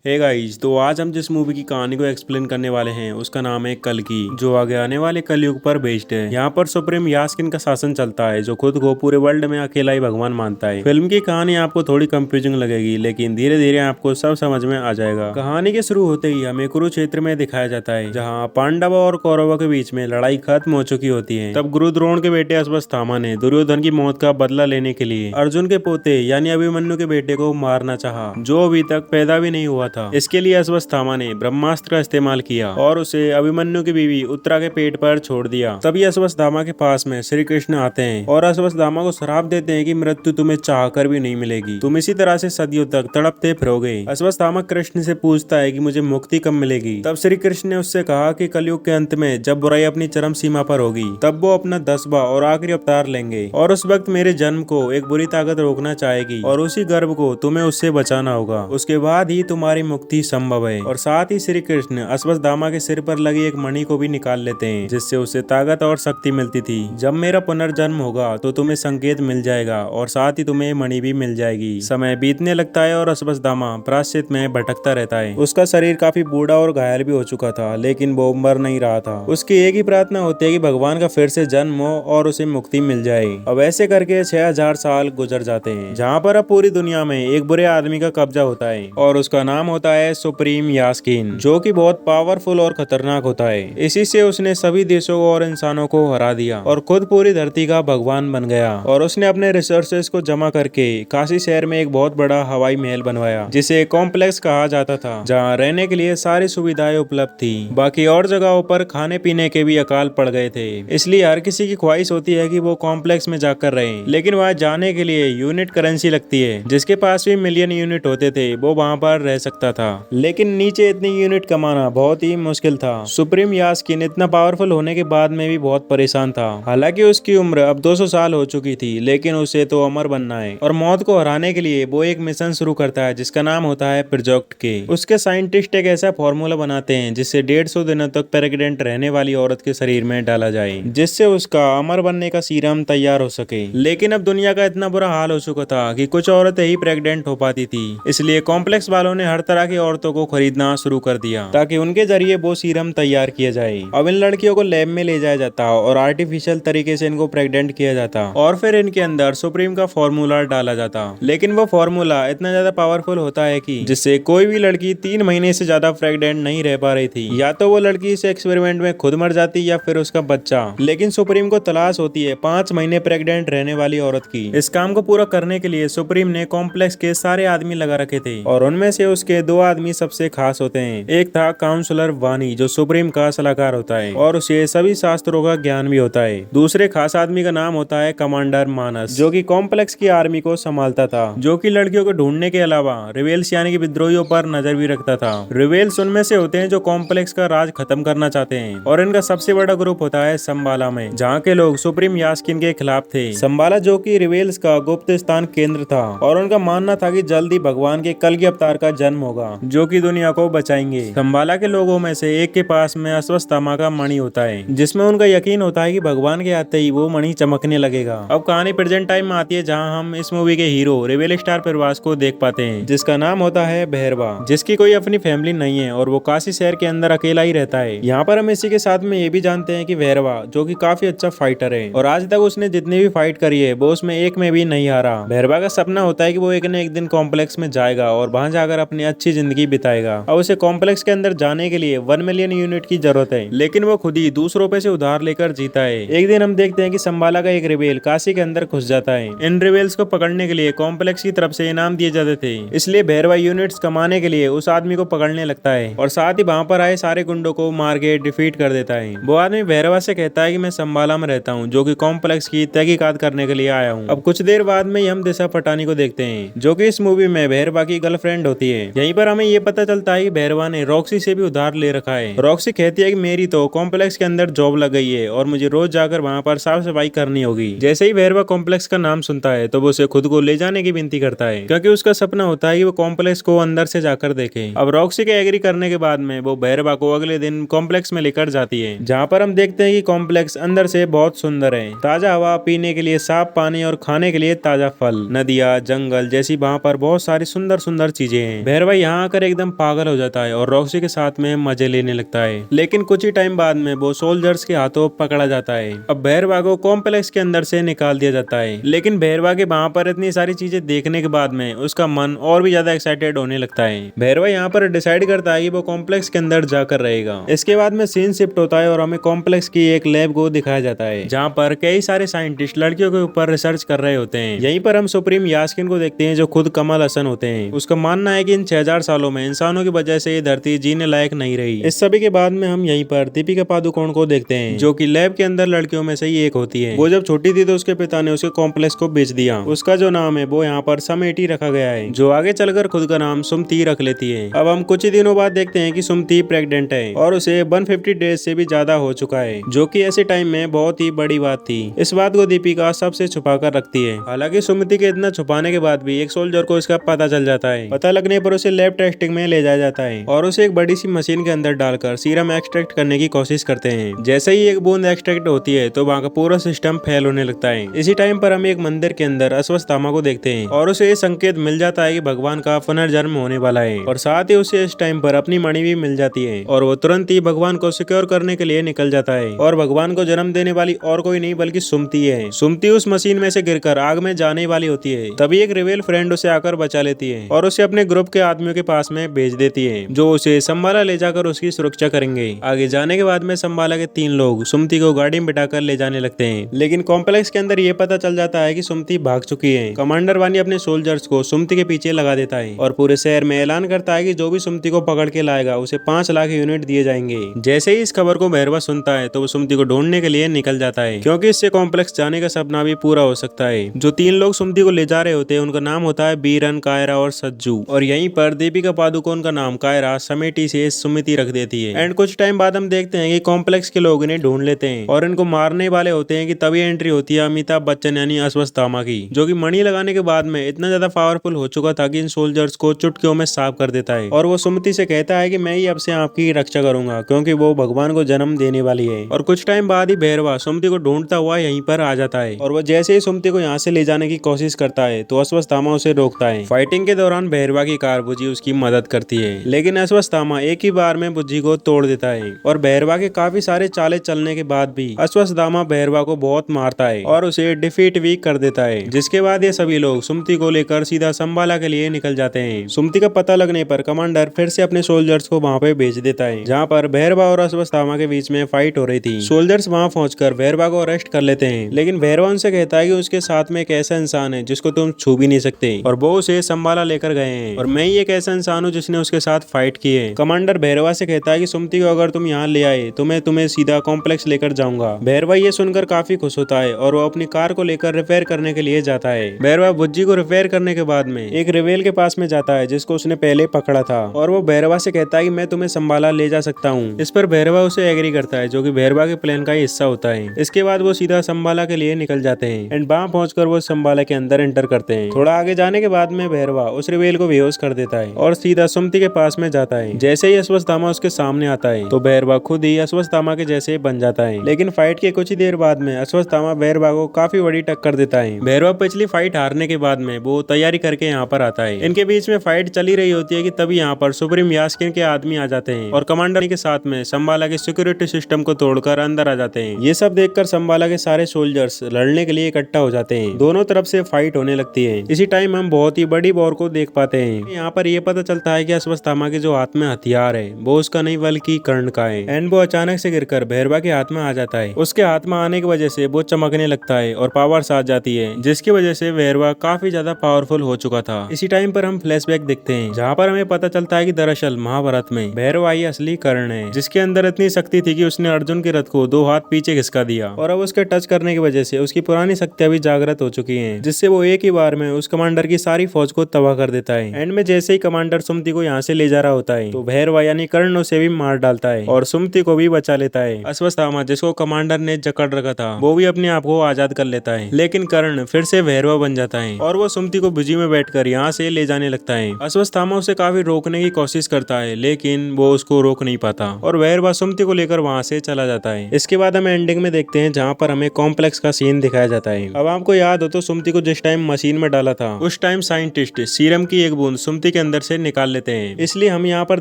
Hey guys, तो आज हम जिस मूवी की कहानी को एक्सप्लेन करने वाले हैं उसका नाम है कल्कि, जो आगे आने वाले कलयुग पर बेस्ड है। यहाँ पर सुप्रीम यास्किन का शासन चलता है, जो खुद को पूरे वर्ल्ड में अकेला ही भगवान मानता है। फिल्म की कहानी आपको थोड़ी कंफ्यूजिंग लगेगी, लेकिन धीरे धीरे आपको सब समझ में आ जाएगा। कहानी के शुरू होते ही हमें कुरुक्षेत्र में दिखाया जाता है, जहाँ पांडवों और कौरवों के बीच में लड़ाई खत्म हो चुकी होती है। तब गुरु द्रोण के बेटे अश्वत्थामा ने दुर्योधन की मौत का बदला लेने के लिए अर्जुन के पोते यानी अभिमन्यु के बेटे को मारना चाहा, जो अभी तक पैदा भी नहीं हुआ था। इसके लिए अश्वत्थामा ने ब्रह्मास्त्र का इस्तेमाल किया और उसे अभिमन्यु की बीवी उत्तरा के पेट पर छोड़ दिया। तभी अश्वत्थामा के पास में श्री कृष्ण आते हैं और अश्वत्थामा को श्राप देते हैं कि मृत्यु तुम्हें चाहकर भी नहीं मिलेगी, तुम इसी तरह से सदियों तक तड़पते फिरोगे। अश्वत्थामा कृष्ण से पूछता है कि मुझे मुक्ति कब मिलेगी। तब श्री कृष्ण ने उससे कहा कि कलयुग के अंत में जब बुराई अपनी चरम सीमा पर होगी, तब वो अपना 10वां और आखिरी अवतार लेंगे और उस वक्त मेरे जन्म को एक बुरी ताकत रोकना चाहेगी और उसी गर्भ को तुम्हें उससे बचाना होगा। उसके बाद ही तुम्हारी मुक्ति संभव है। और साथ ही श्री कृष्ण अश्वत्थामा के सिर पर लगी एक मणि को भी निकाल लेते हैं, जिससे उसे ताकत और शक्ति मिलती थी। जब मेरा पुनर्जन्म होगा तो तुम्हें संकेत मिल जाएगा और साथ ही तुम्हें मणि भी मिल जाएगी। समय बीतने लगता है और अश्वत्थामा प्रायश्चित में भटकता रहता है। उसका शरीर काफी बूढ़ा और घायल भी हो चुका था, लेकिन वो मर नहीं रहा था। उसकी एक ही प्रार्थना होती है कि भगवान का फिर से जन्म हो और उसे मुक्ति मिल जाए। अब ऐसे करके 6000 साल गुजर जाते हैं, जहाँ पर अब पूरी दुनिया में एक बुरे आदमी का कब्जा होता है और उसका नाम होता है सुप्रीम यास्किन, जो कि बहुत पावरफुल और खतरनाक होता है। इसी से उसने सभी देशों और इंसानों को हरा दिया और खुद पूरी धरती का भगवान बन गया। और उसने अपने रिसोर्सेज को जमा करके काशी शहर में एक बहुत बड़ा हवाई महल बनवाया, जिसे कॉम्प्लेक्स कहा जाता था, जहाँ रहने के लिए सारी सुविधाएं उपलब्ध थी। बाकी और जगहों पर खाने पीने के भी अकाल पड़ गए थे, इसलिए हर किसी की ख्वाहिश होती है कि वो कॉम्प्लेक्स में जाकर रहे। लेकिन वहाँ जाने के लिए यूनिट करेंसी लगती है। जिसके पास भी मिलियन यूनिट होते थे वो वहाँ पर रह सकता था, लेकिन नीचे इतनी यूनिट कमाना बहुत ही मुश्किल था। सुप्रीम यास्किन इतना पावरफुल होने के बाद में भी बहुत परेशान था। हालांकि उसकी उम्र अब 200 साल हो चुकी थी, लेकिन उसे तो अमर बनना है और मौत को हराने के लिए वो एक मिशन शुरू करता है, जिसका नाम होता है प्रोजेक्ट के। उसके साइंटिस्ट एक ऐसा फॉर्मूला बनाते हैं जिससे 150 दिनों तक प्रेग्नेंट रहने वाली औरत के शरीर में डाला जाए, जिससे उसका अमर बनने का सीरम तैयार हो सके। लेकिन अब दुनिया का इतना बुरा हाल हो चुका था कि कुछ औरतें ही प्रेग्नेंट हो पाती थी, इसलिए कॉम्प्लेक्स वालों ने हर तरह की औरतों को खरीदना शुरू कर दिया ताकि उनके जरिए वो सीरम तैयार किया जाए। अब इन लड़कियों को लैब में ले जाया जाता और आर्टिफिशियल तरीके से इनको प्रेग्नेंट किया जाता और फिर इनके अंदर सुप्रीम का फॉर्मूला डाला जाता। लेकिन वो फॉर्मूला इतना ज्यादा पावरफुल होता है कि जिससे कोई भी लड़की 3 महीने से ज्यादा प्रेग्नेंट नहीं रह पा रही थी। या तो वो लड़की इस एक्सपेरिमेंट में खुद मर जाती या फिर उसका बच्चा। लेकिन सुप्रीम को तलाश होती है 5 महीने प्रेग्नेंट रहने वाली औरत की। इस काम को पूरा करने के लिए सुप्रीम ने कॉम्प्लेक्स के सारे आदमी लगा रखे थे और उनमें से उसके 2 आदमी सबसे खास होते हैं। एक था काउंसलर वानी, जो सुप्रीम का सलाहकार होता है और उसे सभी शास्त्रों का ज्ञान भी होता है। दूसरे खास आदमी का नाम होता है कमांडर मानस, जो कि कॉम्प्लेक्स की आर्मी को संभालता था, जो कि लड़कियों को ढूंढने के अलावा रिवेल्स यानी कि विद्रोहियों पर नजर भी रखता था। रिवेल्स उनमें से होते हैं जो कॉम्प्लेक्स का राज खत्म करना चाहते हैं और इनका सबसे बड़ा ग्रुप होता है संबाला में, जहाँ के लोग सुप्रीम यास्किन के खिलाफ थे। संबाला जो कि रिवेल्स का गुप्त स्थान केंद्र था और उनका मानना था कि जल्द ही भगवान के कल्कि अवतार का जन्म होगा, जो कि दुनिया को बचाएंगे। संबाला के लोगों में से एक के पास में अश्वत्थामा का मणि होता है, जिसमें उनका यकीन होता है कि भगवान के आते ही वो मणि चमकने लगेगा। अब कहानी प्रेजेंट टाइम में आती है, जहाँ हम इस मूवी के हीरो रिवेल स्टार प्रवास को देख पाते हैं, जिसका नाम होता है भैरवा, जिसकी कोई अपनी फैमिली नहीं है और वो काशी शहर के अंदर अकेला ही रहता है। यहाँ पर हम इसी के साथ में ये भी जानते हैं कि भैरवा जो कि काफी अच्छा फाइटर है और आज तक उसने जितनी भी फाइट करी है वो उसमें एक में भी नहीं हारा। भैरवा का सपना होता है कि वो एक न एक दिन कॉम्प्लेक्स में जाएगा और वहां जाकर अपनी अच्छी जिंदगी बिताएगा। अब उसे कॉम्प्लेक्स के अंदर जाने के लिए 1 मिलियन यूनिट की जरूरत है, लेकिन वो खुद ही दूसरों पे से उधार लेकर जीता है। एक दिन हम देखते हैं कि संबाला का एक रिवेल काशी के अंदर घुस जाता है। इन रिवेल्स को पकड़ने के लिए कॉम्प्लेक्स की तरफ से इनाम दिए जाते थे, इसलिए भैरवा यूनिट्स कमाने के लिए उस आदमी को पकड़ने लगता है और साथ ही वहां पर आए सारे गुंडों को मार के डिफीट कर देता है। वो आदमी भैरवा से कहता है कि मैं संबाला में रहता हूँ, जो कि कॉम्प्लेक्स की तहकीकात करने के लिए आया हूँ। अब कुछ देर बाद में हम दिशा पटानी को देखते हैं, जो कि इस मूवी में भैरवा की गर्लफ्रेंड होती है। यहीं पर हमें ये पता चलता है कि भैरवा ने रॉक्सी से भी उधार ले रखा है। रॉक्सी कहती है कि मेरी तो कॉम्प्लेक्स के अंदर जॉब लग गई है और मुझे रोज जाकर वहाँ पर साफ सफाई करनी होगी। जैसे ही भैरवा कॉम्प्लेक्स का नाम सुनता है तो वो उसे खुद को ले जाने की विनती करता है, क्योंकि उसका सपना होता है कि वो कॉम्प्लेक्स को अंदर से जाकर देखे। अब रॉक्सी के एग्री करने के बाद में वो भैरवा को अगले दिन कॉम्प्लेक्स में लेकर जाती है, जहाँ पर हम देखते हैं कि कॉम्प्लेक्स अंदर से बहुत सुंदर है। ताजा हवा, पीने के लिए साफ पानी और खाने के लिए ताजा फल, नदियाँ, जंगल जैसी वहाँ पर बहुत सारी सुंदर सुंदर चीजें हैं। भैरवा यहाँ आकर एकदम पागल हो जाता है और रॉक्सी के साथ में मजे लेने लगता है, लेकिन कुछ ही टाइम बाद में वो सोल्जर्स के हाथों पकड़ा जाता है। अब भैरवा को कॉम्प्लेक्स के अंदर से निकाल दिया जाता है, लेकिन भैरवा के वहाँ पर इतनी सारी चीजें देखने के बाद में उसका मन और भी ज्यादा एक्साइटेड होने लगता है। भैरवा यहाँ पर डिसाइड करता है कि वो कॉम्प्लेक्स के अंदर जाकर रहेगा। इसके बाद में सीन शिफ्ट होता है और हमें कॉम्प्लेक्स की एक लैब को दिखाया जाता है, जहाँ पर कई सारे साइंटिस्ट लड़कियों के ऊपर रिसर्च कर रहे होते हैं। यहीं पर हम सुप्रीम यास्किन को देखते हैं, जो खुद कमल हसन होते हैं। उसका मानना है कि इन 6000 सालों में इंसानों की वजह से ये धरती जीने लायक नहीं रही। इस सभी के बाद में हम यहीं पर दीपिका पादुकोण को देखते हैं, जो कि लैब के अंदर लड़कियों में से ही एक होती है। वो जब छोटी थी तो उसके पिता ने उसके कॉम्प्लेक्स को बेच दिया। उसका जो नाम है वो यहाँ पर समेटी रखा गया है, जो आगे चलकर खुद का नाम सुमति रख लेती है। अब हम कुछ ही दिनों बाद देखते हैं कि सुमति प्रेग्नेंट है और उसे 150 डेज से भी ज्यादा हो चुका है, जो कि ऐसे टाइम में बहुत ही बड़ी बात थी। इस बात को दीपिका सबसे छुपा कर रखती है। हालांकि सुमति के इतना छुपाने के बाद भी एक सोल्जर को इसका पता चल जाता है। पता लगने पर उसे लैब टेस्टिंग में ले जाया जाता है और उसे एक बड़ी सी मशीन के अंदर डालकर सीरम एक्सट्रैक्ट करने की कोशिश करते हैं। जैसे ही एक बूंद एक्सट्रैक्ट होती है तो वहाँ का पूरा सिस्टम फेल होने लगता है। इसी टाइम पर हम एक मंदिर के अंदर अश्वत्थामा को देखते हैं और उसे ये संकेत मिल जाता है कि भगवान का पुनर्जन्म होने वाला है, और साथ ही उसे इस टाइम पर अपनी मणि भी मिल जाती है और वो तुरंत ही भगवान को सिक्योर करने के लिए निकल जाता है। और भगवान को जन्म देने वाली और कोई नहीं बल्कि सुमति है। सुमति उस मशीन में से गिरकर आग में जाने वाली होती है। तभी एक रिवेल फ्रेंड उसे आकर बचा लेती है और उसे अपने ग्रुप के आदमियों के पास में भेज देती है, जो उसे संभाला ले जाकर उसकी सुरक्षा करेंगे। आगे जाने के बाद में संभाला के 3 लोग सुमति को गाड़ी में बिठाकर ले जाने लगते हैं, लेकिन कॉम्प्लेक्स के अंदर ये पता चल जाता है कि सुमति भाग चुकी है। कमांडर वानी अपने सोल्जर्स को सुमति के पीछे लगा देता है और पूरे शहर में ऐलान करता है कि जो भी सुमति को पकड़ के लाएगा उसे 5 लाख यूनिट दिए जाएंगे। जैसे ही इस खबर को भैरवा सुनता है तो वो सुमति को ढूंढने के लिए निकल जाता है, क्योंकि इससे कॉम्प्लेक्स जाने का सपना भी पूरा हो सकता है। जो 3 लोग सुमति को ले जा रहे होते हैं उनका नाम होता है बीरन, कायरा और सज्जू। और यहीं पर दीपिका पादुकोण का नाम कायरा समेटी से सुमिति रख देती है। एंड कुछ टाइम बाद हम देखते हैं कि कॉम्प्लेक्स के लोग इन्हें ढूंढ लेते हैं और इनको मारने वाले होते हैं कि तभी एंट्री होती है अमिताभ बच्चन यानी अश्वत्थामा की, जो कि मणि लगाने के बाद में इतना ज्यादा पावरफुल हो चुका था कि इन सोल्जर्स को चुटकियों में साफ कर देता है। और वो सुमति से कहता है कि मैं ही अब से आपकी रक्षा करूंगा, क्योंकि वो भगवान को जन्म देने वाली है। और कुछ टाइम बाद ही भैरवा सुमति को ढूंढता हुआ यहीं पर आ जाता है और वो जैसे ही सुमति को यहाँ से ले जाने की कोशिश करता है तो अश्वत्थामा उसे रोकता है। फाइटिंग के दौरान भैरवा की कार बुझी उसकी मदद करती है, लेकिन अश्वत्थामा एक ही बार में बुझी को तोड़ देता है। और भैरवा के काफी सारे चाले चलने के बाद भी अश्वत्थामा भैरवा को बहुत मारता है और उसे डिफीट भी कर देता है। जिसके बाद ये सभी लोग सुमति को लेकर सीधा संबाला के लिए निकल जाते हैं। सुमति का पता लगने पर कमांडर फिर से अपने सोल्जर्स को वहाँ पे भेज देता है, जहाँ पर भैरवा और अश्वत्थामा के बीच में फाइट हो रही थी। सोल्जर्स वहाँ पहुंचकर भैरवा को अरेस्ट कर लेते हैं, लेकिन भैरवा उनसे कहता है कि उसके साथ में एक ऐसा इंसान है जिसको तुम छू भी नहीं सकते और वो उसे संभाला लेकर गए हैं और मैं ही एक ऐसा इंसान हूँ जिसने उसके साथ फाइट की है। कमांडर भैरवा से कहता है कि सुमति को अगर तुम यहाँ ले आए तो मैं तुम्हें सीधा कॉम्प्लेक्स लेकर जाऊंगा। भैरवा ये सुनकर काफी खुश होता है और वो अपनी कार को लेकर रिपेयर करने के लिए जाता है। भैरवा बुज्जी को रिपेयर करने के बाद में एक रिवेल के पास में जाता है जिसको उसने पहले पकड़ा था और वो भैरवा से कहता है कि मैं तुम्हें संभाला ले जा सकता हूँ। इस पर भैरवा उसे एग्री करता है, जो कि भैरवा के प्लान का हिस्सा होता है। इसके बाद वो सीधा संभाला के लिए निकल जाते हैं एंड वहाँ पहुंचकर वो संभाला के अंदर एंटर करते हैं। थोड़ा आगे जाने के बाद में भैरवा उस रिवेल को बेहोश कर देता है और सीधा सुमति के पास में जाता है। जैसे ही अश्वत्थामा उसके सामने आता है तो भैरवा खुद ही अश्वत्थामा के जैसे बन जाता है, लेकिन फाइट के कुछ ही देर बाद में अश्वत्थामा भैरवा को काफी बड़ी टक्कर देता है। भैरवा पिछली फाइट हारने के बाद में वो तैयारी करके यहाँ पर आता है। इनके बीच में फाइट चली रही होती है कि तभी यहाँ पर सुप्रीम यास्किन के आदमी आ जाते हैं और कमांडर के साथ में संभाला के सिक्योरिटी सिस्टम को तोड़कर अंदर आ जाते हैं। ये सब देखकर संभाला के सारे सोल्जर्स लड़ने के लिए इकट्ठा हो जाते हैं। दोनों तरफ से फाइट होने लगती है। इसी टाइम हम बहुत ही बड़ी वॉर को देख पाते हैं। यहाँ पर ये पता चलता है कि अश्वत्थामा के जो हाथ में हथियार है वो उसका नहीं बल्कि कर्ण का है एंड वो अचानक से गिरकर भैरवा के हाथ में आ जाता है। उसके हाथ में आने की वजह से वो चमकने लगता है और पावर्स आ जाती है, जिसकी वजह से भैरवा काफी ज्यादा पावरफुल हो चुका था। इसी टाइम पर हम फ्लैशबैक देखते हैं, जहाँ पर हमें पता चलता है कि दरअसल महाभारत में भैरवा ही असली कर्ण है, जिसके अंदर इतनी शक्ति थी कि उसने अर्जुन के रथ को 2 हाथ पीछे खिसका दिया और अब उसके टच करने की वजह से उसकी पुरानी शक्तियां भी जागृत हो चुकी हैं, जिससे वो एक ही बार में उस कमांडर की सारी फौज को तबाह कर देता है। एंड में जैसे ही कमांडर सुमति को यहाँ से ले जा रहा होता है तो भैरवा यानी कर्ण उसे भी मार डालता है और सुमति को भी बचा लेता है। अश्वत्थामा जिसको कमांडर ने जकड़ रखा था वो भी अपने आप को आजाद कर लेता है, लेकिन कर्ण फिर से भैरवा बन जाता है और वो सुमति को बुझी में बैठकर यहाँ से ले जाने लगता है। अश्वत्थामा उसे काफी रोकने की कोशिश करता है, लेकिन वो उसको रोक नहीं पाता और भैरवा सुमति को लेकर वहाँ से चला जाता है। इसके बाद हम एंडिंग में देखते हैं, जहाँ पर हमें कॉम्प्लेक्स का सीन दिखाया जाता है। अब आपको याद हो तो सुमति को जिस टाइम मशीन में डाला था उस टाइम साइंटिस्ट सीरम की एक बूंद सुमति के अंदर से निकाल लेते हैं। इसलिए हम यहाँ पर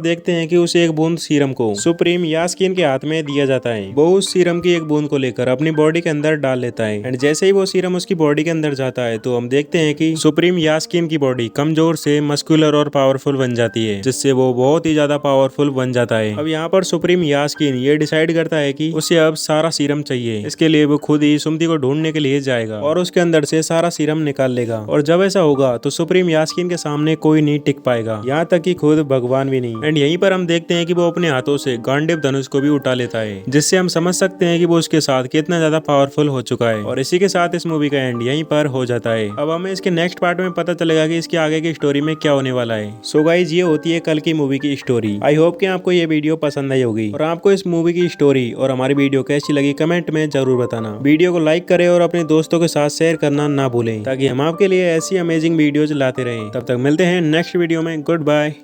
देखते हैं कि उसे एक बूंद सीरम को सुप्रीम यास्कीन के हाथ में दिया जाता है। वो उस सीरम की एक बूंद को लेकर अपनी बॉडी के अंदर डाल लेता है एंड जैसे ही वो सीरम उसकी बॉडी के अंदर जाता है तो हम देखते हैं कि सुप्रीम यास्कीन की बॉडी कमजोर से मस्कुलर और पावरफुल बन जाती है, जिससे वो बहुत ही ज्यादा पावरफुल बन जाता है। अब यहाँ पर सुप्रीम यास्कीन ये डिसाइड करता है कि उसे अब सारा सीरम चाहिए। इसके लिए वो खुद ही सुमति को ढूंढने के लिए जाएगा और उसके अंदर से सारा सीरम निकाल लेगा। और जब ऐसा होगा तो सुप्रीम यास्कीन के सामने कोई नहीं टिक पाएगा, यहाँ तक कि खुद भगवान भी नहीं। एंड यहीं पर हम देखते हैं कि वो अपने हाथों से गांडीव धनुष को भी उठा लेता है, जिससे हम समझ सकते हैं कि वो उसके साथ कितना ज्यादा पावरफुल हो चुका है। और इसी के साथ इस मूवी का एंड यहीं पर हो जाता है। अब हमें इसके नेक्स्ट पार्ट में पता चलेगा कि इसके आगे की स्टोरी में क्या होने वाला है। सो गाइस, ये होती है कल की मूवी की स्टोरी। आई होप कि आपको ये वीडियो पसंद आई होगी और आपको इस मूवी की स्टोरी और हमारी वीडियो कैसी लगी कमेंट में जरूर बताना। वीडियो को लाइक करें और अपने दोस्तों के साथ शेयर करना ना भूलें, ताकि हम आपके लिए ऐसी अमेजिंग वीडियोज लाते रहें। तब तक मिलते हैं नेक्स्ट वीडियो में। Good bye.